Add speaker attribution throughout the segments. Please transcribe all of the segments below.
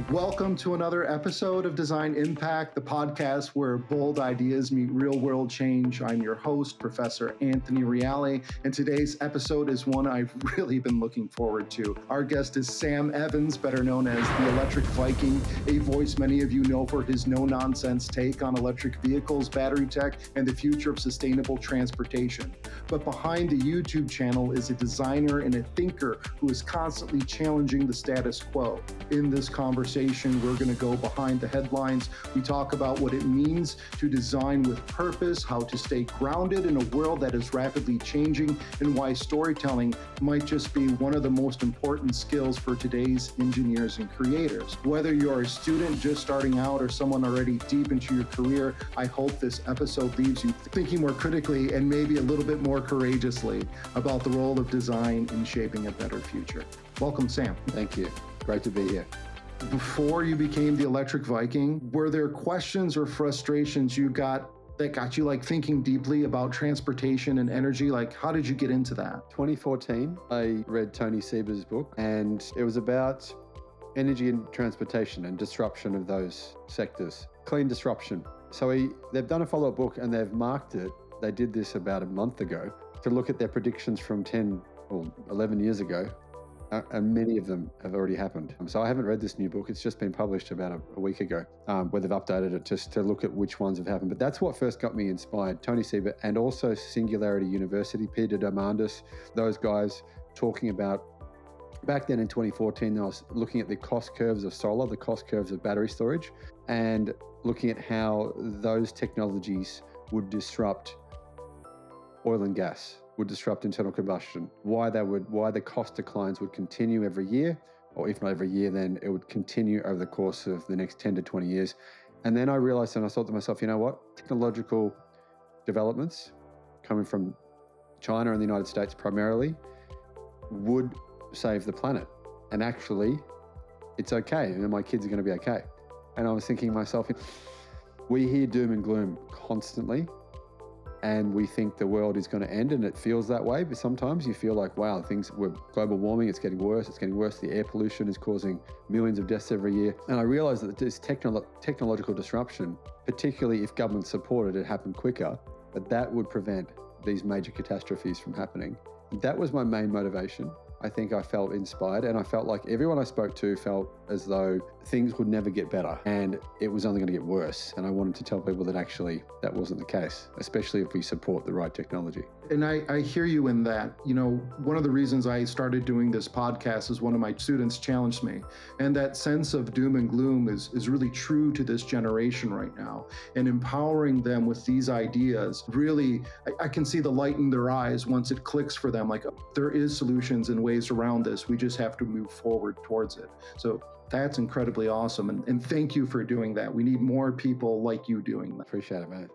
Speaker 1: Welcome to another episode of Design Impact, the podcast where bold ideas meet real-world change. I'm your host, Professor Anthony Reale, and today's episode is one I've really been looking forward to. Our guest is Sam Evans, better known as the Electric Viking, a voice many of you know for his no-nonsense take on electric vehicles, battery tech, and the future of sustainable transportation. But behind the YouTube channel is a designer and a thinker who is constantly challenging the status quo. In this conversation, we're going to go behind the headlines. We talk about what it means to design with purpose, how to stay grounded in a world that is rapidly changing, and why storytelling might just be one of the most important skills for today's engineers and creators. Whether you're a student just starting out or someone already deep into your career, I hope this episode leaves you thinking more critically and maybe a little bit more courageously about the role of design in shaping a better future. Welcome, Sam.
Speaker 2: Thank you. Great to be here.
Speaker 1: Before you became the Electric Viking, were there questions or frustrations you got that got you thinking deeply about transportation and energy? How did you get into that?
Speaker 2: 2014, I read Tony Seiber's book, and it was about energy and transportation and disruption of those sectors, clean disruption. So they've done a follow-up book and they've marked it. They did this about a month ago to look at their predictions from 10 or 11 years ago. And many of them have already happened. So I haven't read this new book. It's just been published about a week ago, where they've updated it just to look at which ones have happened. But that's what first got me inspired. Tony Seiber and also Singularity University, Peter Diamandis, those guys talking about, back then in 2014, I was looking at the cost curves of solar, the cost curves of battery storage, and looking at how those technologies would disrupt oil and gas, would disrupt internal combustion, why the cost declines would continue every year, or if not every year, then it would continue over the course of the next 10 to 20 years. And then I realized, and I thought to myself, you know what? Technological developments coming from China and the United States primarily would save the planet. And actually, it's okay, and my kids are going to be okay. And I was thinking to myself, we hear doom and gloom constantly, and we think the world is going to end, and it feels that way. But sometimes you feel like, wow, global warming, it's getting worse. The air pollution is causing millions of deaths every year. And I realized that this technological disruption, particularly if government supported it, happened quicker, but that would prevent these major catastrophes from happening. That was my main motivation. I think I felt inspired, and I felt like everyone I spoke to felt as though things would never get better and it was only going to get worse. And I wanted to tell people that actually that wasn't the case, especially if we support the right technology.
Speaker 1: And I hear you in that. One of the reasons I started doing this podcast is one of my students challenged me. And that sense of doom and gloom is really true to this generation right now. And empowering them with these ideas, really, I can see the light in their eyes once it clicks for them. There is solutions and ways around this. We just have to move forward towards it. So that's incredibly awesome. And thank you for doing that. We need more people like you doing that.
Speaker 2: Appreciate it, man.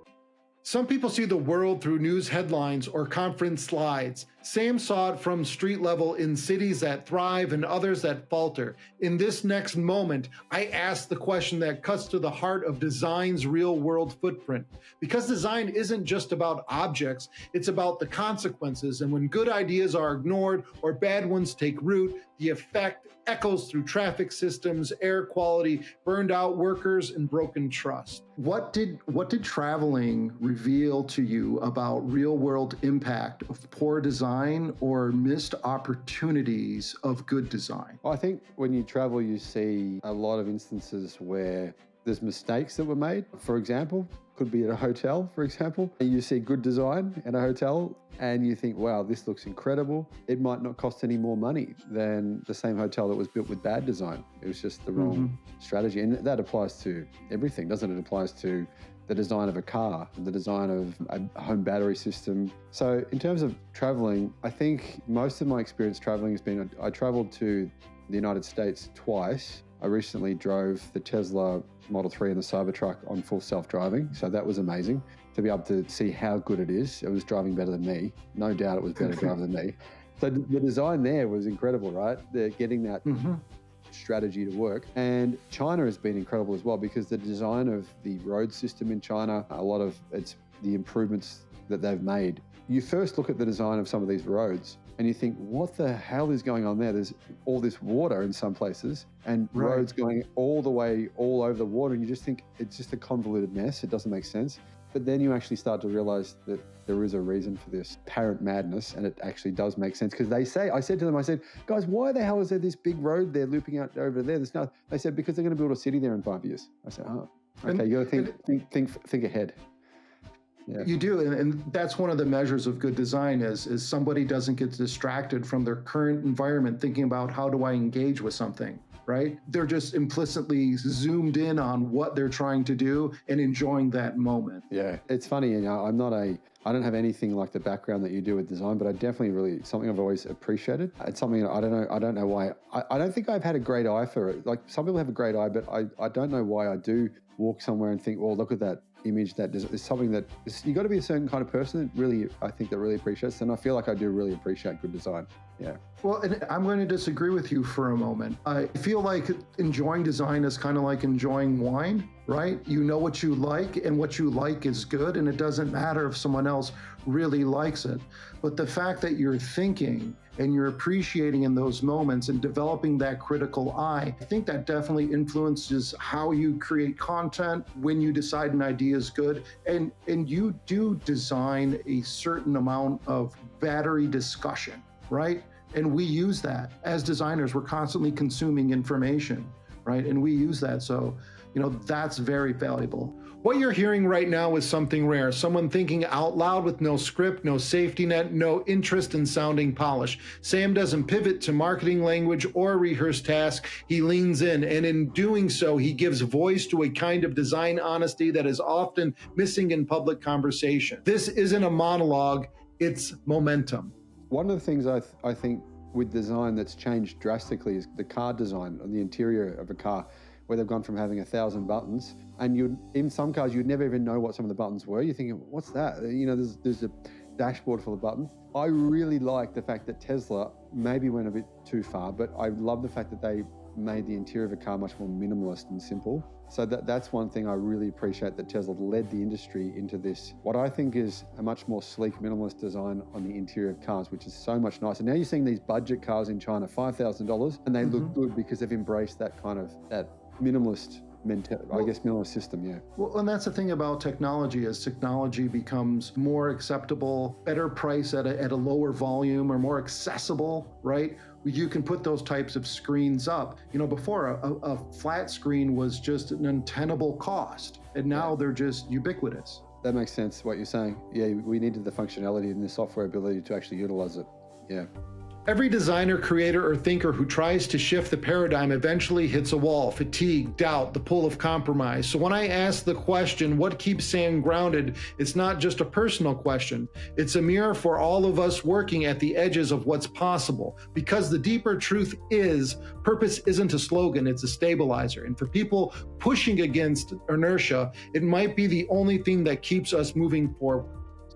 Speaker 1: Some people see the world through news headlines or conference slides. Sam saw it from street level in cities that thrive and others that falter. In this next moment, I ask the question that cuts to the heart of design's real-world footprint. Because design isn't just about objects, it's about the consequences. And when good ideas are ignored or bad ones take root, the effect echoes through traffic systems, air quality, burned out workers, and broken trust. What did traveling reveal to you about real-world impact of poor design or missed opportunities of good design?
Speaker 2: Well, I think when you travel, you see a lot of instances where there's mistakes that were made. For example, could be at a hotel, for example. And you see good design in a hotel and you think, wow, this looks incredible. It might not cost any more money than the same hotel that was built with bad design. It was just the wrong strategy. And that applies to everything, doesn't it? It applies to the design of a car, the design of a home battery system. So in terms of traveling, I think most of my experience traveling has been, I traveled to the United States twice. I recently drove the Tesla Model 3 and the Cybertruck on full self-driving. So that was amazing to be able to see how good it is. It was driving better than me. No doubt it was better driving than me. So the design there was incredible, right? They're getting that strategy to work. And China has been incredible as well, because the design of the road system in China, a lot of it's the improvements that they've made. You first look at the design of some of these roads and you think, what the hell is going on there? There's all this water in some places and roads going all the way all over the water, and you just think it's just a convoluted mess. It doesn't make sense. But then you actually start to realize that there is a reason for this apparent madness, and it actually does make sense. Because I said to them, guys, why the hell is there this big road there looping out over there? They said, because they're going to build a city there in 5 years. I said, oh, okay, you got to think ahead. Yeah.
Speaker 1: You do, and that's one of the measures of good design is somebody doesn't get distracted from their current environment thinking about how do I engage with something, right? They're just implicitly zoomed in on what they're trying to do and enjoying that moment.
Speaker 2: Yeah, it's funny, I don't have anything like the background that you do with design, but I definitely something I've always appreciated. It's something I don't know why. I don't think I've had a great eye for it. Like some people have a great eye, but I don't know why I do walk somewhere and think, well, look at that image. That is something that you got to be a certain kind of person that really, I think that really appreciates. And I feel like I do really appreciate good design. Yeah.
Speaker 1: Well, and I'm going to disagree with you for a moment. I feel like enjoying design is kind of like enjoying wine, right? You know what you like, and what you like is good, and it doesn't matter if someone else really likes it. But the fact that you're thinking and you're appreciating in those moments and developing that critical eye, I think that definitely influences how you create content when you decide an idea is good. And you do design a certain amount of battery discussion, right? And we use that as designers. We're constantly consuming information, right? And we use that. So, that's very valuable. What you're hearing right now is something rare. Someone thinking out loud with no script, no safety net, no interest in sounding polished. Sam doesn't pivot to marketing language or rehearse tasks. He leans in, and in doing so, he gives voice to a kind of design honesty that is often missing in public conversation. This isn't a monologue, it's momentum.
Speaker 2: One of the things I think with design that's changed drastically is the car design, or the interior of a car, where they've gone from having 1,000 buttons, and in some cars you'd never even know what some of the buttons were. You're thinking, what's that? There's a dashboard full of buttons. I really like the fact that Tesla maybe went a bit too far, but I love the fact that they made the interior of a car much more minimalist and simple. So that's one thing I really appreciate, that Tesla led the industry into this, what I think is a much more sleek, minimalist design on the interior of cars, which is so much nicer. Now you're seeing these budget cars in China, $5,000, and they look good because they've embraced that kind of, that minimalist minimalist system, yeah.
Speaker 1: Well, and that's the thing about technology. As technology becomes more acceptable, better price at a lower volume, or more accessible, right? You can put those types of screens up. Before a flat screen was just an untenable cost, and now they're just ubiquitous.
Speaker 2: That makes sense, what you're saying. Yeah, we needed the functionality and the software ability to actually utilize it. Yeah.
Speaker 1: Every designer, creator, or thinker who tries to shift the paradigm eventually hits a wall: fatigue, doubt, the pull of compromise. So when I ask the question, what keeps Sam grounded, it's not just a personal question. It's a mirror for all of us working at the edges of what's possible. Because the deeper truth is, purpose isn't a slogan, it's a stabilizer. And for people pushing against inertia, it might be the only thing that keeps us moving forward.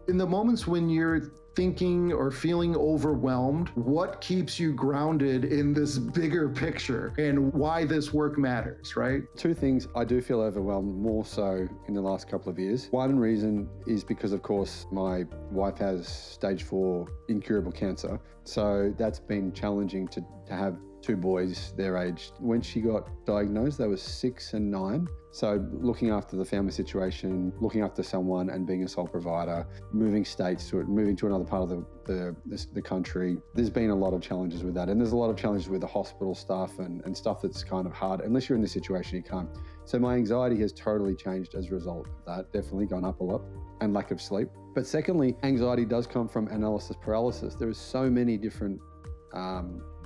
Speaker 1: In the moments when you're thinking or feeling overwhelmed, what keeps you grounded in this bigger picture and why this work matters, right?
Speaker 2: Two things. I do feel overwhelmed more so in the last couple of years. One reason is because, of course, my wife has stage 4 incurable cancer. So that's been challenging to have two boys their age. When she got diagnosed, they were 6 and 9. So looking after the family situation, looking after someone and being a sole provider, moving states to it, moving to another part of the country, there's been a lot of challenges with that. And there's a lot of challenges with the hospital stuff and stuff that's kind of hard. Unless you're in this situation, you can't. So my anxiety has totally changed as a result of that, definitely gone up a lot, and lack of sleep. But secondly, anxiety does come from analysis paralysis. There are so many different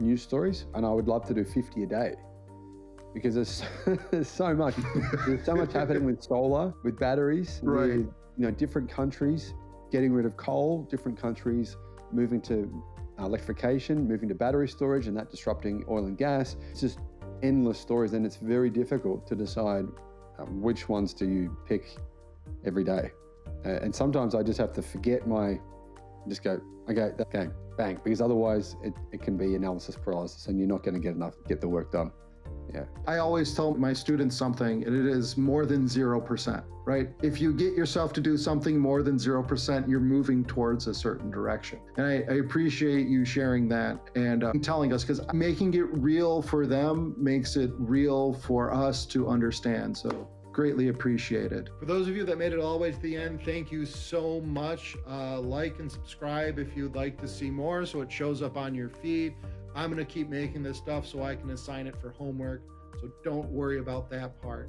Speaker 2: news stories, and I would love to do 50 a day. Because there's so much happening with solar, with batteries,
Speaker 1: right?
Speaker 2: With, different countries getting rid of coal, different countries moving to electrification, moving to battery storage, and that disrupting oil and gas. It's just endless stories, and it's very difficult to decide which ones do you pick every day. And sometimes I just have to forget just go, okay, that game, bang, because otherwise it can be analysis paralysis, and you're not going to get the work done. Yeah.
Speaker 1: I always tell my students something, and it is more than 0%, right? If you get yourself to do something more than 0%, you're moving towards a certain direction. And I appreciate you sharing that and telling us, because making it real for them makes it real for us to understand. So greatly appreciated. For those of you that made it all the way to the end, thank you so much. Like and subscribe if you'd like to see more so it shows up on your feed. I'm going to keep making this stuff so I can assign it for homework. So don't worry about that part.